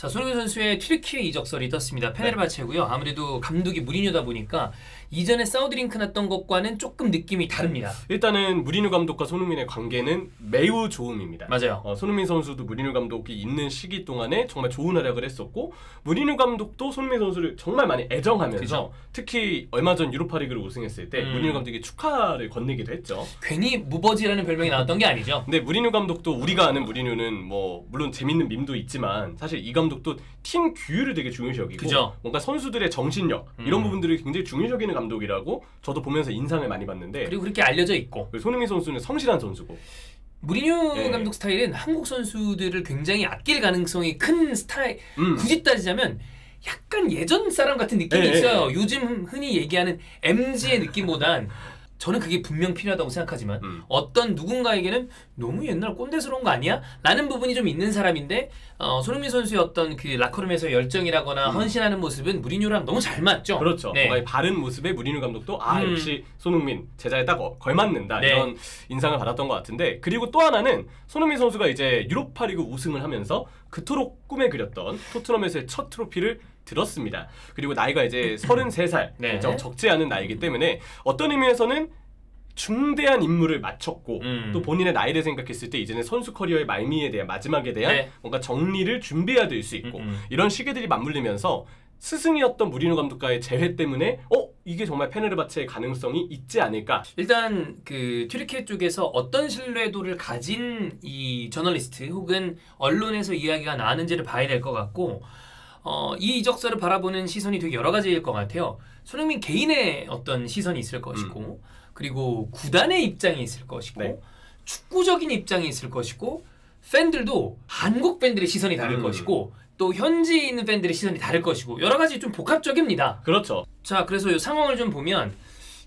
자, 손흥민 선수의 튀르키예 이적설이 떴습니다. 페네르바체고요. 아무래도 감독이 무리뉴다 보니까 이전에 사우드링크 났던 것과는 조금 느낌이 다릅니다. 일단은 무리뉴 감독과 손흥민의 관계는 매우 좋음입니다. 맞아요. 손흥민 선수도 무리뉴 감독이 있는 시기 동안에 정말 좋은 활약을 했었고 무리뉴 감독도 손흥민 선수를 정말 많이 애정하면서 그쵸? 특히 얼마 전 유로파리그를 우승했을 때 무리뉴 감독이 축하를 건네기도 했죠. 괜히 무버지라는 별명이 나왔던 게 아니죠. 근데 무리뉴 감독도 우리가 아는 무리뉴는 뭐 물론 재밌는 밈도 있지만 사실 이 감독도 팀 규율을 되게 중요시 여기고 그죠? 뭔가 선수들의 정신력 이런 부분들을 굉장히 중요시 여기는 감독이라고 저도 보면서 인상을 많이 받는데 그리고 그렇게 알려져 있고 손흥민 선수는 성실한 선수고 무리뉴 네. 감독 스타일은 한국 선수들을 굉장히 아낄 가능성이 큰 스타일. 굳이 따지자면 약간 예전 사람 같은 느낌이 있어요. 요즘 흔히 얘기하는 MZ의 느낌보단 저는 그게 분명 필요하다고 생각하지만 어떤 누군가에게는 너무 옛날 꼰대스러운 거 아니야? 라는 부분이 좀 있는 사람인데 손흥민 선수의 어떤 그 라커룸에서 열정이라거나 헌신하는 모습은 무리뉴랑 너무 잘 맞죠? 그렇죠. 네. 뭔가 바른 모습에 무리뉴 감독도 역시 손흥민 제자에 딱 걸맞는다 네. 이런 인상을 받았던 것 같은데 그리고 또 하나는 손흥민 선수가 이제 유로파리그 우승을 하면서 그토록 꿈에 그렸던 토트넘에서의 첫 트로피를 들었습니다. 그리고 나이가 이제 33살, 네. 적지 않은 나이기 때문에 어떤 의미에서는 중대한 임무를 마쳤고 또 본인의 나이를 생각했을 때 이제는 선수 커리어의 말미에 대한 마지막에 대한 네. 뭔가 정리를 준비해야 될 수 있고 이런 시기들이 맞물리면서 스승이었던 무리뉴 감독과의 재회 때문에 이게 정말 페네르바체의 가능성이 있지 않을까. 일단 그 튀르키예 쪽에서 어떤 신뢰도를 가진 이 저널리스트 혹은 언론에서 이야기가 나왔는지를 봐야 될 것 같고 이 이적설을 바라보는 시선이 되게 여러 가지일 것 같아요. 손흥민 개인의 어떤 시선이 있을 것이고 그리고 구단의 입장이 있을 것이고 네. 축구적인 입장이 있을 것이고 팬들도 한국 팬들의 시선이 다를 것이고 또 현지에 있는 팬들의 시선이 다를 것이고 여러 가지 좀 복합적입니다. 그렇죠. 자, 그래서 이 상황을 좀 보면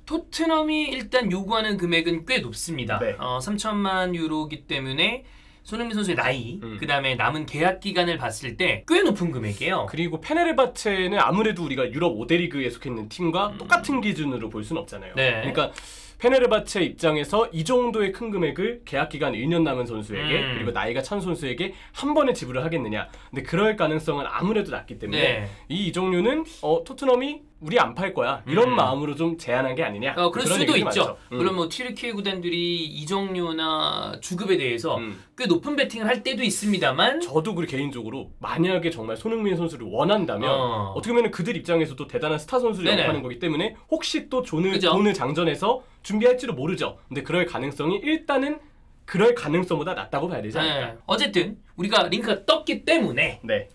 토트넘이 일단 요구하는 금액은 꽤 높습니다. 네. 3천만 유로이기 때문에 손흥민 선수의 나이, 그 다음에 남은 계약 기간을 봤을 때 꽤 높은 금액이에요. 그리고 페네르바체는 아무래도 우리가 유럽 5대 리그에 속해 있는 팀과 똑같은 기준으로 볼 수는 없잖아요. 네. 그러니까 페네르바체 입장에서 이 정도의 큰 금액을 계약 기간 1년 남은 선수에게 그리고 나이가 찬 선수에게 한 번에 지불을 하겠느냐. 근데 그럴 가능성은 아무래도 낮기 때문에 네. 이 이적료는 토트넘이 우리 안 팔 거야 이런 마음으로 좀 제한한 게 아니냐. 그럴 수도 있죠. 많죠. 물론 뭐 튀르키예 구단들이 이적료나 주급에 대해서 꽤 높은 베팅을 할 때도 있습니다만 저도 그 개인적으로 만약에 정말 손흥민 선수를 원한다면 어떻게 보면 그들 입장에서도 대단한 스타 선수를 영입하는 거기 때문에 혹시 또 돈을 장전해서 준비할지도 모르죠. 근데 그럴 가능성이 일단은 그럴 가능성보다 낮다고 봐야 되지 않을까. 네. 어쨌든 우리가 링크가 떴기 때문에 네.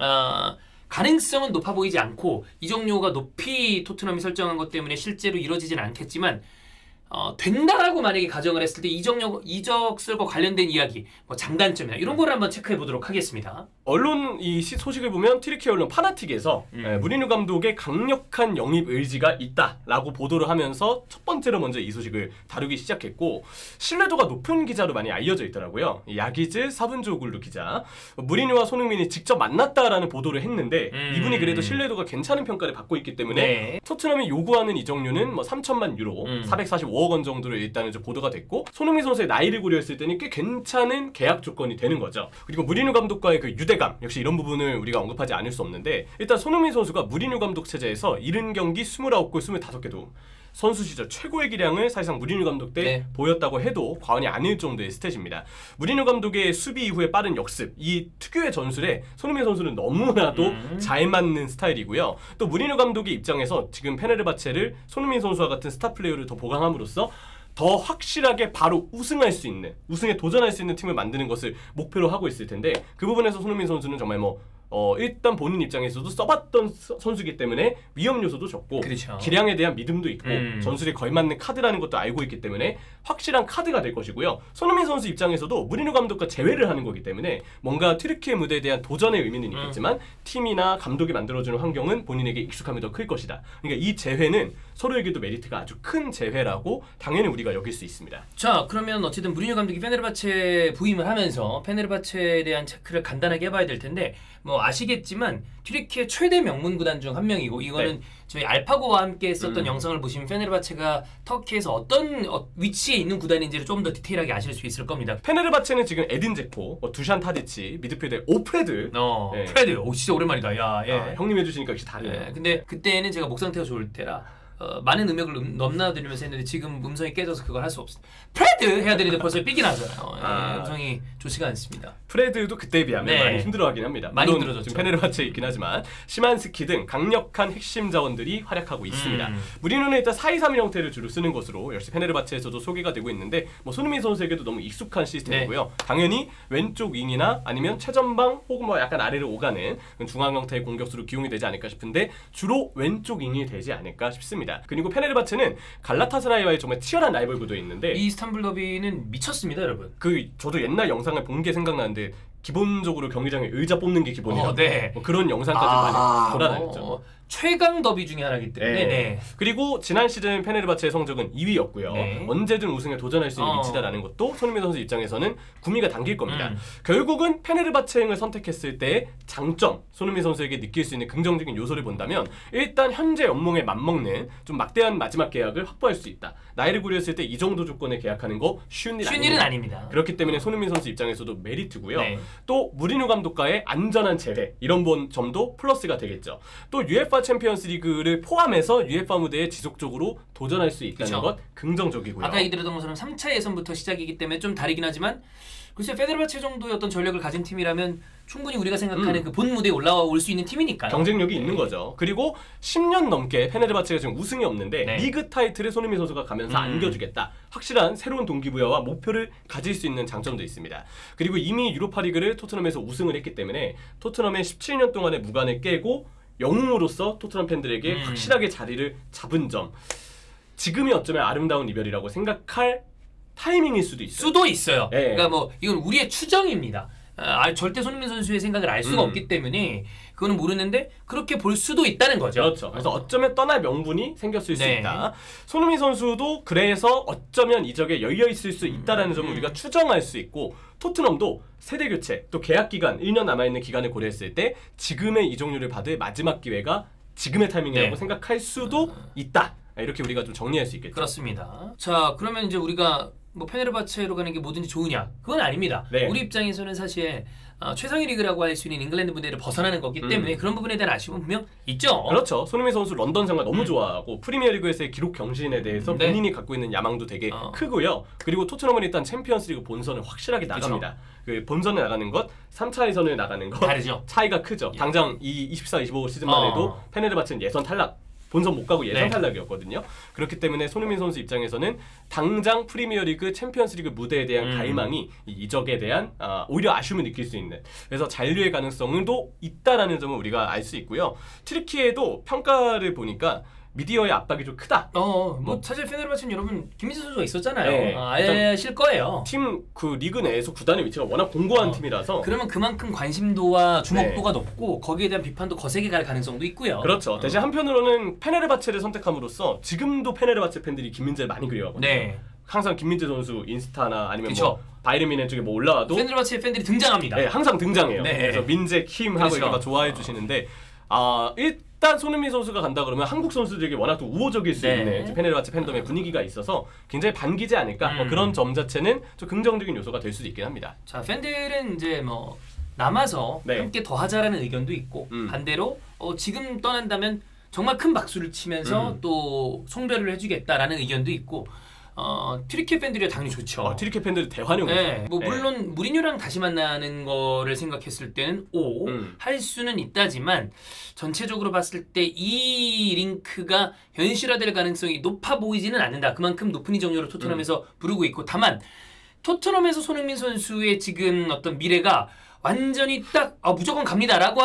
가능성은 높아 보이지 않고 이적료가 높이 토트넘이 설정한 것 때문에 실제로 이루어지진 않겠지만 된다라고 만약에 가정을 했을 때 이적설과 관련된 이야기, 뭐 장단점이나 이런 거를 한번 체크해 보도록 하겠습니다. 언론 이 소식을 보면 튀르키예 언론 파나틱에서 무리뉴 감독의 강력한 영입 의지가 있다라고 보도를 하면서 첫 번째로 먼저 이 소식을 다루기 시작했고 신뢰도가 높은 기자로 많이 알려져 있더라고요. 야기즈 사분조글루 기자. 무리뉴와 손흥민이 직접 만났다라는 보도를 했는데 이분이 그래도 신뢰도가 괜찮은 평가를 받고 있기 때문에 토트넘이 요구하는 이적료는 뭐 3천만 유로, 445억 원 정도로 일단은 좀 보도가 됐고 손흥민 선수의 나이를 고려했을 때는 꽤 괜찮은 계약 조건이 되는 거죠. 그리고 무리뉴 감독과의 그 유대감 역시 이런 부분을 우리가 언급하지 않을 수 없는데 일단 손흥민 선수가 무리뉴 감독 체제에서 70경기 29골 25개도 선수 시절 최고의 기량을 사실상 무리뉴 감독 때 보였다고 해도 과언이 아닐 정도의 스탯입니다. 무리뉴 감독의 수비 이후의 빠른 역습, 이 특유의 전술에 손흥민 선수는 너무나도 잘 맞는 스타일이고요. 또 무리뉴 감독의 입장에서 지금 페네르바체를 손흥민 선수와 같은 스타 플레이어를 더 보강함으로써 더 확실하게 바로 우승할 수 있는, 우승에 도전할 수 있는 팀을 만드는 것을 목표로 하고 있을 텐데 그 부분에서 손흥민 선수는 정말 일단 본인 입장에서도 써봤던 선수이기 때문에 위험 요소도 적고 기량에 대한 믿음도 있고 전술에 걸맞는 카드라는 것도 알고 있기 때문에 확실한 카드가 될 것이고요. 손흥민 선수 입장에서도 무리뉴 감독과 재회를 하는 거기 때문에 뭔가 튀르키예 무대에 대한 도전의 의미는 있겠지만 팀이나 감독이 만들어주는 환경은 본인에게 익숙함이 더 클 것이다. 그러니까 이 재회는 서로에게도 메리트가 아주 큰 재회라고 당연히 우리가 여길 수 있습니다. 자, 그러면 어쨌든 무리뉴 감독이 페네르바체 부임을 하면서 페네르바체에 대한 체크를 간단하게 해봐야 될 텐데 뭐 아시겠지만 튀르키예 최대 명문 구단 중 한 명이고 이거는 저희 알파고와 함께 했었던 영상을 보시면 페네르바체가 터키에서 어떤 위치에 있는 구단인지를 좀 더 디테일하게 아실 수 있을 겁니다. 페네르바체는 지금 에딘 제코, 두샨 타디치, 미드필더의 오프레드. 프레드. 오 진짜 오랜만이다. 야, 예. 형님 해주시니까 역시 다르네요. 예. 근데 그때는 제가 목 상태가 좋을 때라 많은 음역을 넘나들면서 했는데 지금 음성이 깨져서 그걸 할 수 없습니다. 프레드 해야 되는데 벌써 삐기 나잖아요. 음성이 좋지가 않습니다. 프레드도 그때에 비하면 많이 힘들어하긴 합니다. 많이 힘들어졌죠. 지금 페네르바체에 있긴 하지만 시만스키 등 강력한 핵심 자원들이 활약하고 있습니다. 무리뉴는 일단 4-2-3 형태를 주로 쓰는 것으로 역시 페네르바체에서도 소개가 되고 있는데 뭐 손흥민 선수에게도 너무 익숙한 시스템이고요. 당연히 왼쪽 윙이나 아니면 최전방 혹은 뭐 약간 아래로 오가는 중앙 형태의 공격수로 기용이 되지 않을까 싶은데 주로 왼쪽 윙이 되지 않을까 싶습니다. 그리고 페네르바체는 갈라타사라이와의 정말 치열한 라이벌 구도에 있는데 이 이스탄불 더비는 미쳤습니다, 여러분. 저도 옛날 영상을 본 게 생각나는데 기본적으로 경기장에 의자 뽑는 게 기본이라 뭐 그런 영상까지 많이 돌아다녔죠. 최강 더비 중에 하나이기 때문에 그리고 지난 시즌 페네르바체의 성적은 2위였고요. 언제든 우승에 도전할 수 있는 위치다라는 것도 손흥민 선수 입장에서는 구미가 당길 겁니다. 결국은 페네르바체행을 선택했을 때 장점, 손흥민 선수에게 느낄 수 있는 긍정적인 요소를 본다면 일단 현재 연봉에 맞먹는 좀 막대한 마지막 계약을 확보할 수 있다. 나이를 고려했을 때 이 정도 조건에 계약하는 거 쉬운 일은 아닙니다. 그렇기 때문에 손흥민 선수 입장에서도 메리트고요. 또 무리뉴 감독과의 안전한 재회 이런 점도 플러스가 되겠죠. 또 UEFA 챔피언스 리그를 포함해서 UEFA 무대에 지속적으로 도전할 수 있다는 것 긍정적이고요. 아까 얘기드렸던 것처럼 3차 예선부터 시작이기 때문에 좀 다르긴 하지만 글쎄 페네르바체 정도의 어떤 전력을 가진 팀이라면 충분히 우리가 생각하는 그 본 무대에 올라올 수 있는 팀이니까요. 경쟁력이 있는 거죠. 그리고 10년 넘게 페네르바체가 지금 우승이 없는데 리그 타이틀을 손흥민 선수가 가면서 안겨주겠다. 확실한 새로운 동기부여와 목표를 가질 수 있는 장점도 있습니다. 그리고 이미 유로파리그를 토트넘에서 우승을 했기 때문에 토트넘의 17년 동안의 무관을 깨고 영웅으로서 토트넘 팬들에게 확실하게 자리를 잡은 점, 지금이 어쩌면 아름다운 이별이라고 생각할 타이밍일 수도 있어요. 그러니까 뭐 이건 우리의 추정입니다. 절대 손흥민 선수의 생각을 알 수가 없기 때문에 그거는 모르는데 그렇게 볼 수도 있다는 거죠. 그렇죠. 그래서 어쩌면 떠날 명분이 생겼을 수 있다. 손흥민 선수도 그래서 어쩌면 이적에 열려 있을 수 있다라는 점을 우리가 추정할 수 있고 토트넘도 세대 교체 또 계약 기간 1년 남아있는 기간을 고려했을 때 지금의 이적료를 받을 마지막 기회가 지금의 타이밍이라고 생각할 수도 있다. 이렇게 우리가 좀 정리할 수 있겠죠. 그렇습니다. 자, 그러면 이제 우리가 뭐 페네르바체로 가는 게 뭐든지 좋으냐? 그건 아닙니다. 우리 입장에서는 사실 최상위 리그라고 할 수 있는 잉글랜드 무대를 벗어나는 거기 때문에 그런 부분에 대한 아쉬움은 분명 있죠. 그렇죠. 손흥민 선수 런던 생활 너무 좋아하고 프리미어리그에서의 기록 경신에 대해서 본인이 갖고 있는 야망도 되게 크고요. 그리고 토트넘은 일단 챔피언스리그 본선을 확실하게 나갑니다. 그 본선에 나가는 것, 3차 예선을 나가는 것 다르죠. 차이가 크죠. 당장 이 24-25 시즌만 해도 페네르바체는 예선 탈락. 본선 못 가고 예선 탈락이었거든요. 그렇기 때문에 손흥민 선수 입장에서는 당장 프리미어리그 챔피언스리그 무대에 대한 갈망이 이적에 대한 오히려 아쉬움을 느낄 수 있는 그래서 잔류의 가능성도 있다라는 점을 우리가 알 수 있고요. 튀르키예도 평가를 보니까 미디어의 압박이 좀 크다. 뭐 사실 페네르바체는 여러분 김민재 선수가 있었잖아요. 아실 거예요. 팀 그 리그 내에서 구단의 위치가 워낙 공고한 팀이라서 그러면 그만큼 관심도와 주목도가 높고 거기에 대한 비판도 거세게 갈 가능성도 있고요. 그렇죠. 대신 한편으로는 페네르바체를 선택함으로써 지금도 페네르바체 팬들이 김민재를 많이 그리워하거든요. 항상 김민재 선수 인스타나 아니면 뭐 바이에른 뮌헨 쪽에 뭐 올라와도 페네르바체 팬들이 등장합니다. 항상 등장해요. 그래서 민재, 킴 하고 이렇게 좋아해 주시는데 일단 손흥민 선수가 간다 그러면 한국 선수들에게 워낙 또 우호적일 수 있는 페네르바체 팬덤의 분위기가 있어서 굉장히 반기지 않을까 뭐 그런 점 자체는 좀 긍정적인 요소가 될 수도 있긴 합니다. 자, 팬들은 이제 뭐 남아서 함께 더 하자라는 의견도 있고 반대로 지금 떠난다면 정말 큰 박수를 치면서 또 송별을 해주겠다라는 의견도 있고 튀르키예 팬들이 당연히 좋죠. 튀르키예 팬들 대환영이죠. 뭐 물론 무리뉴랑 다시 만나는 거를 생각했을 때는 할 수는 있다지만 전체적으로 봤을 때 이 링크가 현실화될 가능성이 높아 보이지는 않는다. 그만큼 높은 이적료를 토트넘에서 부르고 있고 다만 토트넘에서 손흥민 선수의 지금 어떤 미래가 완전히 딱 무조건 갑니다라고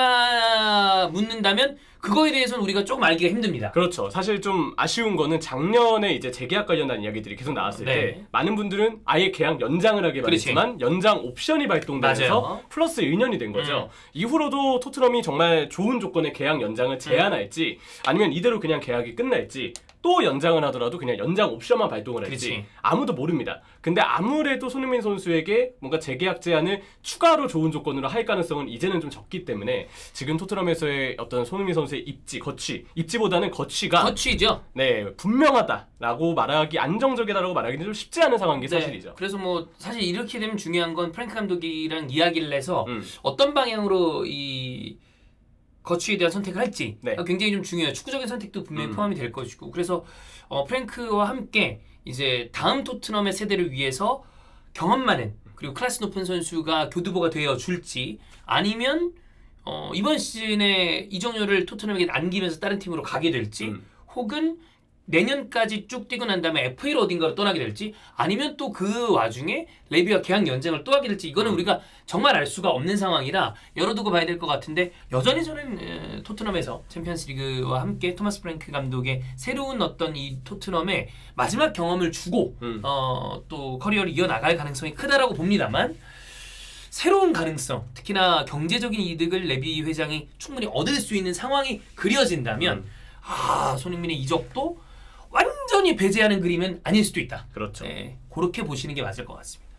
묻는다면 그거에 대해서는 우리가 조금 알기가 힘듭니다. 그렇죠. 사실 좀 아쉬운 거는 작년에 이제 재계약 관련한 이야기들이 계속 나왔을 때 많은 분들은 아예 계약 연장을 하게 말했지만 연장 옵션이 발동되면서 플러스 1년이 된 거죠. 이후로도 토트넘이 정말 좋은 조건의 계약 연장을 제안할지 아니면 이대로 그냥 계약이 끝날지 또 연장을 하더라도 그냥 연장 옵션만 발동을 했지 그치. 아무도 모릅니다. 근데 아무래도 손흥민 선수에게 뭔가 재계약 제한을 추가로 좋은 조건으로 할 가능성은 이제는 좀 적기 때문에 지금 토트넘에서의 어떤 손흥민 선수의 입지보다는 거취가 거취죠. 네, 분명하다라고 말하기, 안정적이다라고 말하기는 좀 쉽지 않은 상황인 게 네, 사실이죠. 그래서 뭐 사실 이렇게 되면 중요한 건 프랭크 감독이랑 이야기를 해서 어떤 방향으로 이 거취에 대한 선택을 할지 네. 굉장히 좀 중요해요. 축구적인 선택도 분명히 포함이 될 것이고, 그래서 프랭크와 함께 이제 다음 토트넘의 세대를 위해서 경험 많은 그리고 클래스 높은 선수가 교두보가 되어 줄지, 아니면 이번 시즌에 이적료를 토트넘에게 안기면서 다른 팀으로 가게 될지, 혹은 내년까지 쭉 뛰고 난 다음에 FA로 어딘가로 떠나게 될지, 아니면 또 그 와중에 레비와 계약 연장을 또 하게 될지, 이거는 우리가 정말 알 수가 없는 상황이라 열어두고 봐야 될 것 같은데, 여전히 저는 토트넘에서 챔피언스리그와 함께 토마스 프랭크 감독의 새로운 어떤 이 토트넘의 마지막 경험을 주고 또 커리어를 이어나갈 가능성이 크다라고 봅니다만, 새로운 가능성, 특히나 경제적인 이득을 레비 회장이 충분히 얻을 수 있는 상황이 그려진다면 손흥민의 이적도 완전히 배제하는 그림은 아닐 수도 있다. 그렇죠. 네, 그렇게 보시는 게 맞을 것 같습니다.